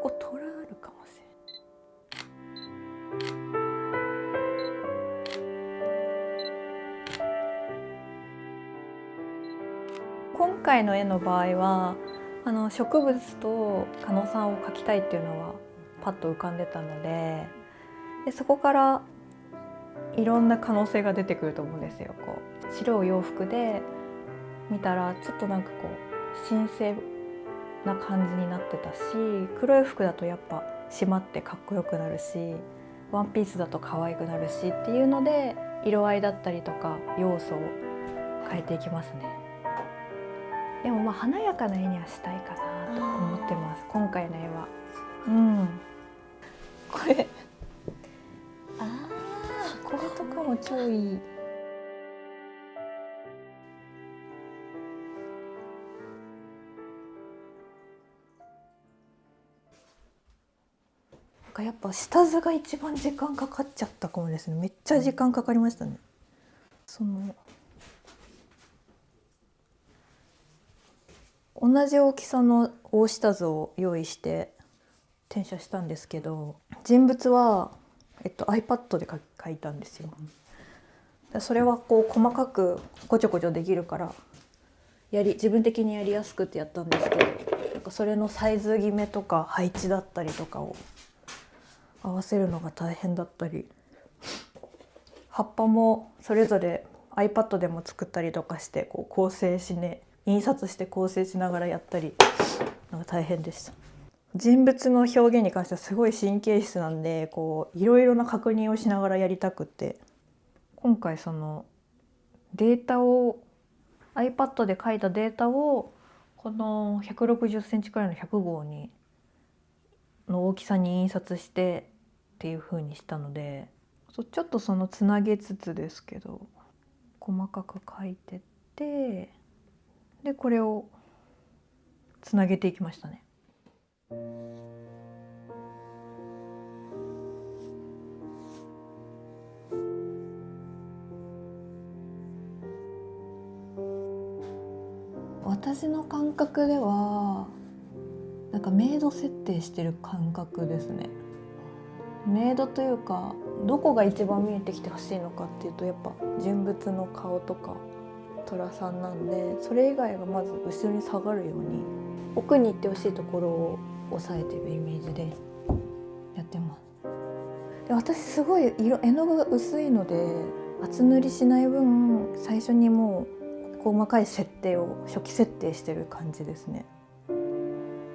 こ虎あるかもしれない。今回の絵の場合は植物と狩野さんを描きたいっていうのはパッと浮かんでたので、そこからいろんな可能性が出てくると思うんですよ。こう白い洋服で見たらちょっとなんかこう神聖な感じになってたし、黒い服だとやっぱ締まってかっこよくなるし、ワンピースだと可愛くなるしっていうので、色合いだったりとか要素を変えていきますね。でもまあ華やかな絵にはしたいかなと思ってます、今回の絵は。これこれとかも超いい。やっぱ下図が一番時間かかっちゃったかもですね。めっちゃ時間かかりましたね。同じ大きさの大下図を用意して転写したんですけど、人物は、iPad で描いたんですよ。それはこう細かくこちょこちょできるから自分的にやりやすくてやったんですけど、なんかそれのサイズ決めとか配置だったりとかを合わせるのが大変だったり、葉っぱもそれぞれ iPad でも作ったりとかしてこう構成しね、印刷して構成しながらやったり、なんか大変でした。人物の表現に関してはすごい神経質なんで、こういろいろな確認をしながらやりたくて、今回そのデータを iPad で書いたデータをこの160センチくらいの100号の大きさに印刷してっていう風にしたので、ちょっとそのつなげつつですけど細かく書いてって、でこれをつなげていきましたね。私の感覚ではなんか明度設定してる感覚ですね。明度というか、どこが一番見えてきてほしいのかっていうと、やっぱ人物の顔とか寅さんなんで、それ以外がまず後ろに下がるように奥に行ってほしいところを押さえてるイメージでやってます。で、私すごい絵の具が薄いので厚塗りしない分、最初にもう細かい設定を初期設定してる感じですね。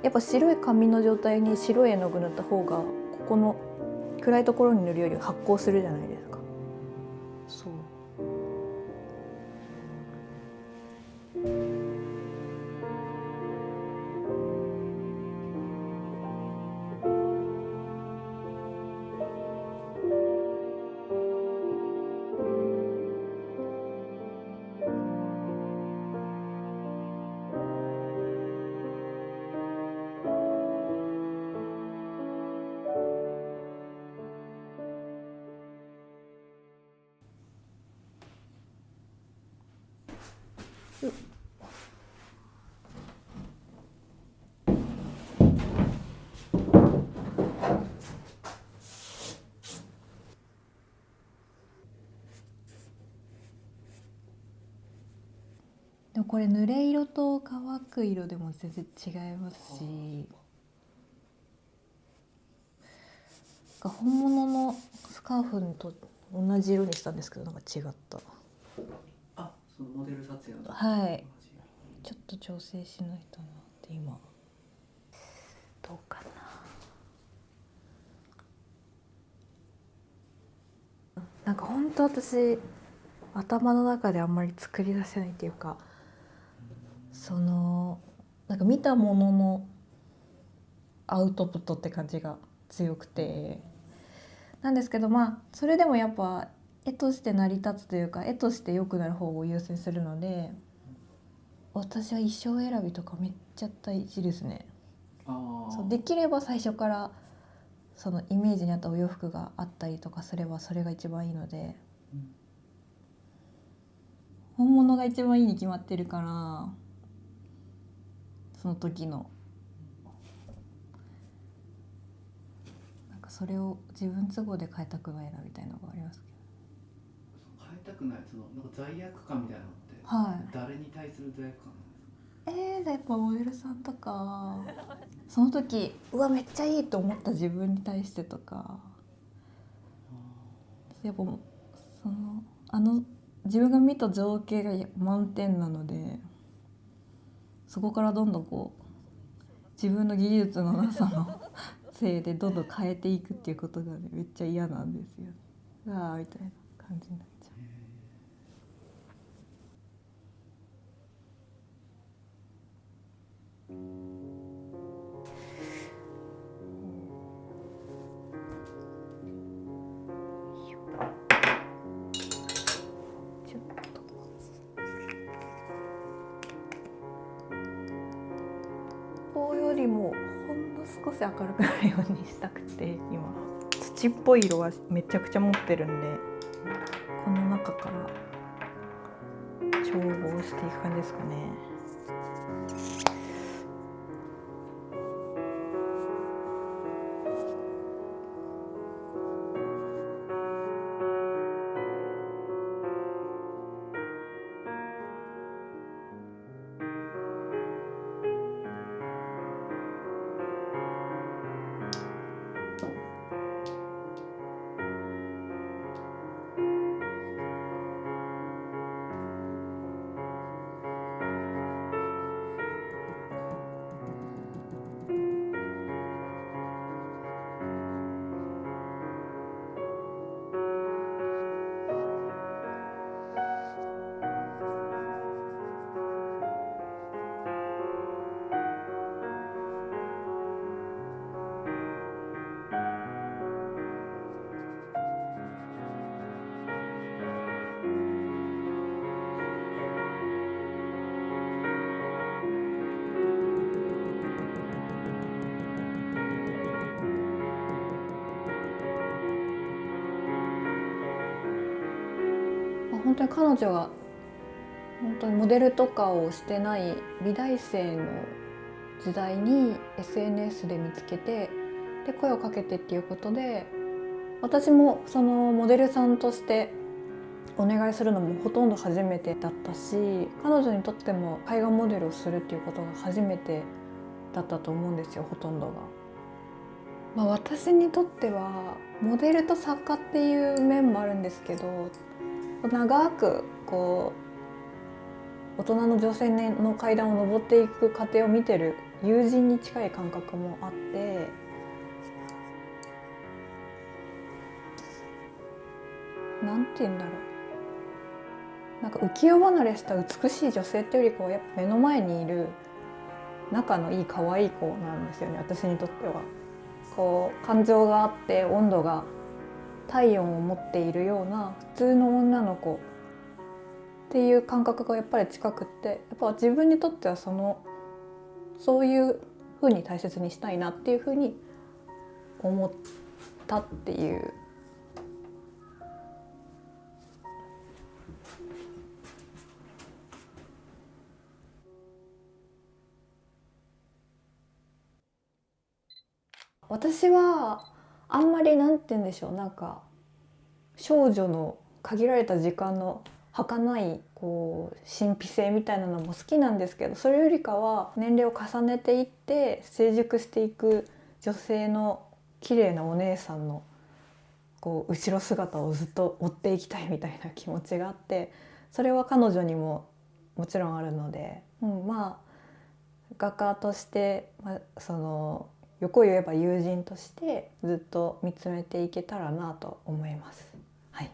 やっぱ白い紙の状態に白い絵の具塗った方がここの暗いところに塗るより発光するじゃないですか。そう。でもこれ濡れ色と乾く色でも全然違いますし、本物のスカーフと同じ色にしたんですけど、なんか違った。そのモデル撮影のはい、ちょっと調整しないとなって今。どうかな。なんか本当私頭の中であんまり作り出せないっていうか、なんか見たもののアウトプットって感じが強くてなんですけど、それでもやっぱ絵として成り立つというか、絵として良くなる方を優先するので、私は衣装選びとかめっちゃ大事ですね。そうできれば最初からそのイメージに合ったお洋服があったりとかすればそれが一番いいので、本物が一番いいに決まってるから、その時のそれを自分都合で変えたくないなみたいなのがありますけ変えたくない、そのなんか罪悪感みたいなのってど。はい。誰に対する罪悪感なんですか？やっぱモデルさんとかその時うわめっちゃいいと思った自分に対してとか、やっぱ自分が見た情景が満点なので、そこからどんどんこう自分の技術のなさのせいでどんどん変えていくっていうことがね、めっちゃ嫌なんですよ。うわーみたいな感じになっちゃう。ちょっとこうよりもほんの少し明るくなるようにしたくて、今土っぽい色はめちゃくちゃ持ってるんで、この中から調合していく感じですかね。本当に彼女が本当にモデルとかをしてない美大生の時代に SNS で見つけて、で声をかけてっていうことで、私もそのモデルさんとしてお願いするのもほとんど初めてだったし、彼女にとっても絵画モデルをするっていうことが初めてだったと思うんですよ、ほとんどが。私にとってはモデルと作家っていう面もあるんですけど、長くこう大人の女性の階段を上っていく過程を見てる友人に近い感覚もあって、なんて言うんだろう、なんか浮世離れした美しい女性っていうよりかはやっぱ目の前にいる仲のいい可愛い子なんですよね、私にとっては。こう感情があって温度が体温を持っているような普通の女の子っていう感覚がやっぱり近くって、やっぱ自分にとってはそういう風に大切にしたいなっていう風に思ったっていう。私はあんまりなんて言うんでしょう、なんか少女の限られた時間の儚いこう神秘性みたいなのも好きなんですけど、それよりかは年齢を重ねていって成熟していく女性の綺麗なお姉さんのこう後ろ姿をずっと追っていきたいみたいな気持ちがあって、それは彼女にももちろんあるので、画家として、その横を言えば友人としてずっと見つめていけたらなと思います。はい。